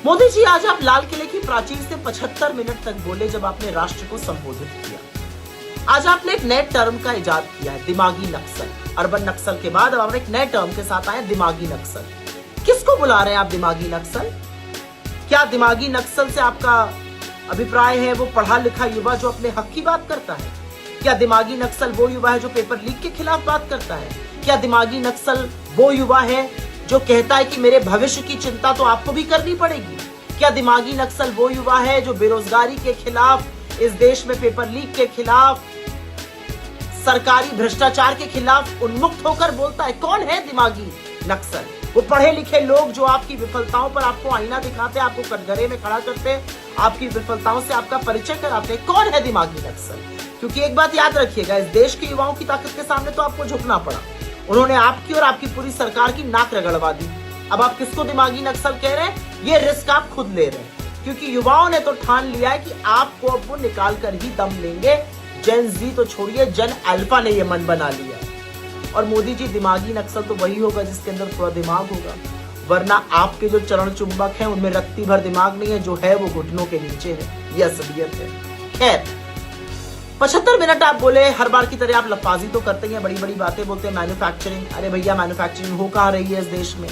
मोदी जी, आज आप लाल किले की प्राचीर से 75 मिनट तक बोले जब आपने राष्ट्र को संबोधित किया। आज आपने एक नए टर्म का इजाद किया है, दिमागी नक्सल। अर्बन नक्सल के बाद अब आप एक नए टर्म के साथ आए, दिमागी नक्सल। किसको बुला रहे हैं आप दिमागी नक्सल? क्या दिमागी नक्सल से आपका अभिप्राय है वो पढ़ा लिखा युवा जो अपने हक की बात करता है? क्या दिमागी नक्सल वो युवा है जो पेपर लीक के खिलाफ बात करता है? क्या दिमागी नक्सल वो युवा है जो कहता है कि मेरे भविष्य की चिंता तो आपको भी करनी पड़ेगी? क्या दिमागी नक्सल वो युवा है जो बेरोजगारी के खिलाफ, इस देश में पेपर लीक के खिलाफ, सरकारी भ्रष्टाचार के खिलाफ उन्मुक्त होकर बोलता है? कौन है दिमागी नक्सल? वो पढ़े लिखे लोग जो आपकी विफलताओं पर आपको आईना दिखाते, आपको कटघरे में खड़ा करते, आपकी विफलताओं से आपका परिचय कराते। कौन है दिमागी नक्सल? क्योंकि एक बात याद रखिएगा, इस देश के युवाओं की ताकत के सामने तो आपको झुकना पड़ा। उन्होंने आपकी और आपकी पूरी सरकार की नाक रगड़वा दी। अब आप किसको दिमागी नक्सल कह रहे हैं? ये रिस्क आप खुद ले रहे हैं, क्योंकि युवाओं ने तो ठान लिया है कि आपको अब वो निकाल कर ही दम लेंगे। जेन जी तो छोड़िए, जन अल्फा ने ये मन बना लिया। और मोदी जी, दिमागी नक्सल तो वही होगा जिसके अंदर थोड़ा दिमाग होगा, वरना आपके जो चरण चुंबक हैं उनमें रत्ती भर दिमाग नहीं है। जो है वो घुटनों के नीचे है, ये असलियत है। खैर, 75 मिनट आप बोले, हर बार की तरह आप लफाजी तो करते हैं, बड़ी बड़ी बातें बोलते हैं। मैन्युफैक्चरिंग, अरे भैया मैन्युफैक्चरिंग हो कहाँ रही है इस देश में?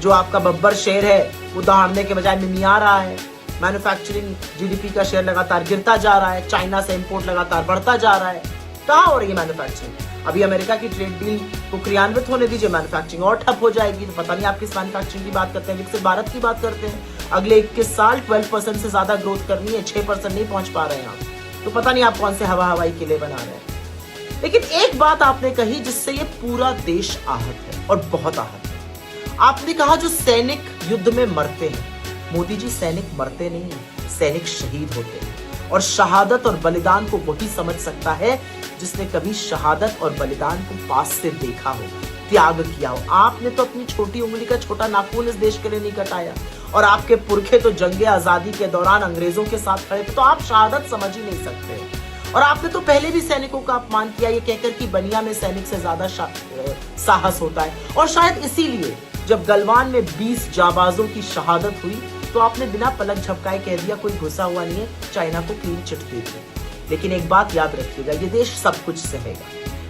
जो आपका बब्बर शेर है वो दहाड़ने के बजाय मिमिया रहा है। मैन्युफैक्चरिंग जीडीपी का शेयर लगातार गिरता जा रहा है, चाइना से इंपोर्ट लगातार बढ़ता जा रहा है। कहाँ हो रही है मैन्युफैक्चरिंग? अभी अमेरिका की ट्रेड डील को क्रियान्वित होने दीजिए, मैन्युफैक्चरिंग और ठप हो जाएगी। तो पता नहीं आप किस मैन्युफैक्चरिंग की बात करते हैं, विकसित भारत की बात करते हैं। अगले 21 साल 12% से ज्यादा ग्रोथ करनी है, 6% नहीं पहुंच पा रहे हैं आप। तो पता नहीं आप कौन से हवाई किले बना रहे हैं। लेकिन एक बात आपने कही जिससे ये पूरा देश आहत है, और बहुत आहत है। आपने कहा जो सैनिक युद्ध में मरते हैं, मोदी जी, सैनिक मरते नहीं है, सैनिक शहीद होते हैं। और शहादत और बलिदान को वही समझ सकता है जिसने कभी शहादत और बलिदान को पास से देखा हो, त्याग किया हो। आपने तो अपनी छोटी उंगली का छोटा नाखून इस देश के लिए नहीं कटाया, और आपके पुरखे तो जंगे आजादी के दौरान अंग्रेजों के साथ खड़े थे, तो आप शहादत समझ ही नहीं सकते। और आपने तो पहले भी सैनिकों का अपमान किया, ये कहकर कि बनिया में सैनिक से ज्यादा साहस होता है। और शायद इसीलिए जब गलवान में 20 जाबाजों की शहादत हुई तो आपने बिना पलक झपकाए कह दिया कोई घुसा हुआ नहीं है, चाइना को क्लीन चिट दे दी। लेकिन एक बात याद रखिएगा, ये देश सब कुछ सहेगा,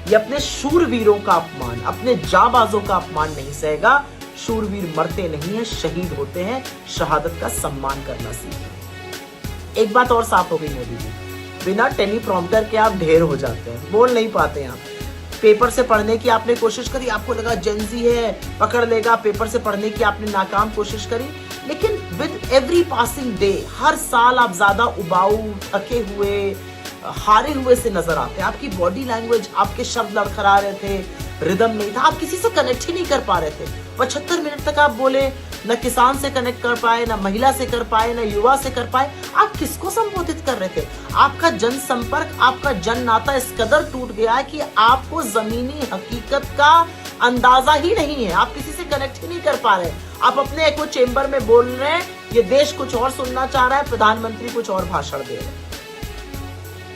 ये अपने शूरवीरों का अपमान, अपने जाबाजों का अपमान नहीं सहेगा। शूरवीर मरते नहीं है, शहीद होते हैं। शहादत का सम्मान करना सीखिए। एक बात और साफ हो गई मोदी जी, बिना टेलीप्रॉम्प्टर के आप ढेर हो जाते हैं, बोल नहीं पाते आप। पेपर से पढ़ने की आपने कोशिश करी, आपको लगा जेनजी है पकड़ लेगा, पेपर से पढ़ने की आपने नाकाम कोशिश करी। लेकिन विद एवरी पासिंग डे, हर साल आप ज्यादा उबाऊ, थके हुए, हारे हुए से नजर आते हैं। आपकी बॉडी लैंग्वेज, आपके शब्द लड़खड़ा रहे थे, रिदम नहीं था, आप किसी से कनेक्ट ही नहीं कर पा रहे थे। 75 मिनट तक आप बोले, न किसान से कनेक्ट कर पाए, न महिला से कर पाए, न युवा से कर पाए। आप किसको संबोधित कर रहे थे? आपका जनसंपर्क, आपका जन नाता इस कदर टूट गया है कि आपको जमीनी हकीकत का अंदाजा ही नहीं है। आप किसी से कनेक्ट ही नहीं कर पा रहे। आप अपने एको चेंबर में बोल रहे हैं, ये देश कुछ और सुनना चाह रहा है, प्रधानमंत्री कुछ और भाषण दे रहे हैं।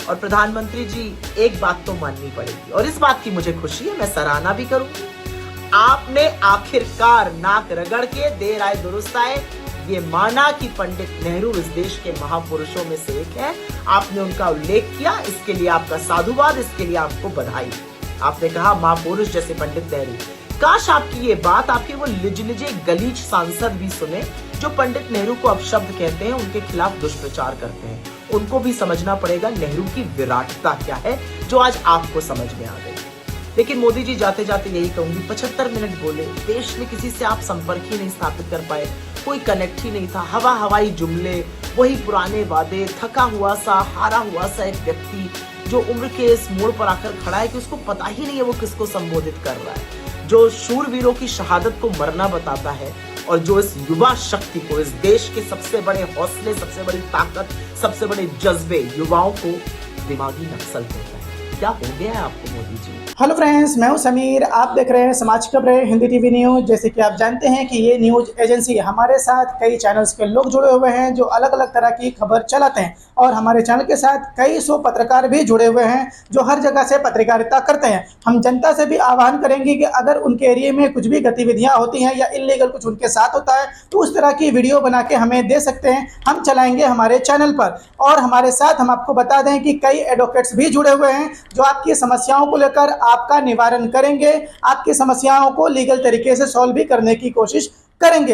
और प्रधानमंत्री जी, एक बात तो माननी पड़ेगी, और इस बात की मुझे खुशी है, मैं सराहना भी करूंगी। आपने आखिरकार नाक रगड़ के, देर आए दुरुस्त आए, ये माना कि पंडित नेहरू इस देश के महापुरुषों में से एक है। आपने उनका उल्लेख किया, इसके लिए आपका साधुवाद, इसके लिए आपको बधाई। आपने कहा महापुरुष जैसे पंडित नेहरू। काश आपकी ये बात आपके वो लिजलिजे गलीच सांसद भी सुने जो पंडित नेहरू को अपशब्द कहते हैं, उनके खिलाफ दुष्प्रचार करते हैं। उनको भी समझना पड़ेगा नेहरू की विराटता क्या है, जो आज आपको समझ में आ गई। लेकिन मोदी जी, जाते जाते यही कहूंगी, 75 मिनट बोले, देश में किसी से आप संपर्क ही नहीं स्थापित कर पाए, कोई कनेक्ट ही नहीं था। हवाई जुमले, वही पुराने वादे, थका हुआ सा, हारा हुआ सा एक व्यक्ति जो उम्र के इस मोड़ पर आकर खड़ा है कि उसको पता ही नहीं है वो किसको संबोधित कर रहा है, जो शूरवीरों की शहादत को मरना बताता है, और जो इस युवा शक्ति को, इस देश के सबसे बड़े हौसले, सबसे बड़ी ताकत, सबसे बड़े जज्बे, युवाओं को दिमागी नक्सल कहता है। क्या हो गया है आपको मोदी जी? हेलो फ्रेंड्स, मैं हूं समीर। आप देख रहे हैं समाज खबरें हिंदी टीवी न्यूज़। जैसे कि आप जानते हैं कि ये न्यूज़ एजेंसी हमारे साथ कई चैनल्स के लोग जुड़े हुए हैं जो अलग अलग तरह की खबर चलाते हैं, और हमारे चैनल के साथ कई सौ पत्रकार भी जुड़े हुए हैं जो हर जगह से पत्रकारिता करते हैं। हम जनता से भी आह्वान करेंगे कि अगर उनके एरिया में कुछ भी गतिविधियां होती हैं या इलीगल कुछ उनके साथ होता है तो उस तरह की वीडियो बना के हमें दे सकते हैं, हम चलाएंगे हमारे चैनल पर। और हमारे साथ हम आपको बता दें कि कई एडवोकेट्स भी जुड़े हुए हैं जो आपकी समस्याओं को लेकर आपका निवारण करेंगे, आपकी समस्याओं को लीगल तरीके से सॉल्व भी करने की कोशिश करेंगे।